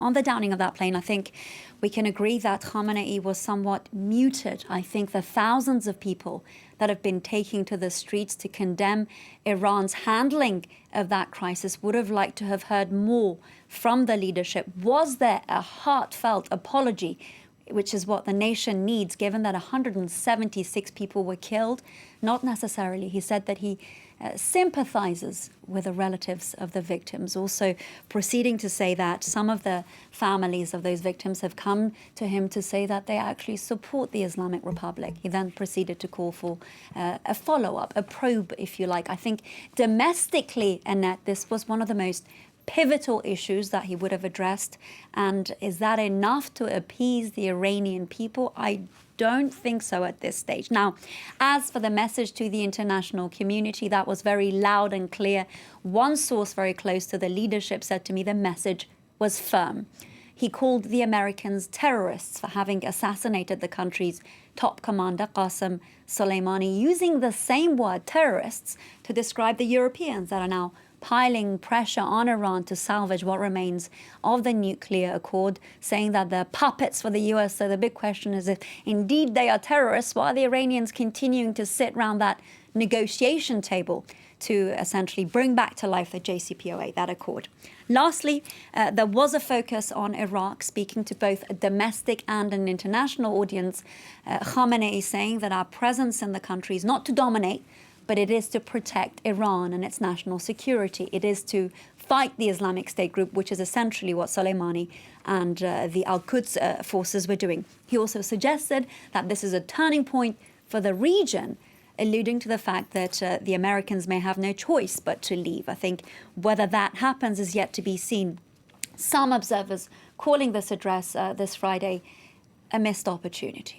On the downing of that plane, I think we can agree that Khamenei was somewhat muted. I think the thousands of people that have been taking to the streets to condemn Iran's handling of that crisis would have liked to have heard more from the leadership. Was there a heartfelt apology, which is what the nation needs, given that 176 people were killed? Not necessarily. He said that he sympathizes with the relatives of the victims, also proceeding to say that some of the families of those victims have come to him to say that they actually support the Islamic Republic. He then proceeded to call for a follow-up, a probe, if you like. I think domestically, Annette, this was one of the most pivotal issues that he would have addressed. And is that enough to appease the Iranian people? I don't think so at this stage. Now, as for the message to the international community, that was very loud and clear. One source very close to the leadership said to me the message was firm. He called the Americans terrorists for having assassinated the country's top commander, Qasem Soleimani, using the same word, terrorists, to describe the Europeans that are now piling pressure on Iran to salvage what remains of the nuclear accord, saying that they're puppets for the US. So the big question is, if indeed they are terrorists, why are the Iranians continuing to sit around that negotiation table to essentially bring back to life the JCPOA, that accord? Lastly, there was a focus on Iraq, speaking to both a domestic and an international audience. Khamenei saying that our presence in the country is not to dominate, but it is to protect Iran and its national security. It is to fight the Islamic State group, which is essentially what Soleimani and the Al-Quds forces were doing. He also suggested that this is a turning point for the region, alluding to the fact that the Americans may have no choice but to leave. I think whether that happens is yet to be seen. Some observers calling this address this Friday a missed opportunity.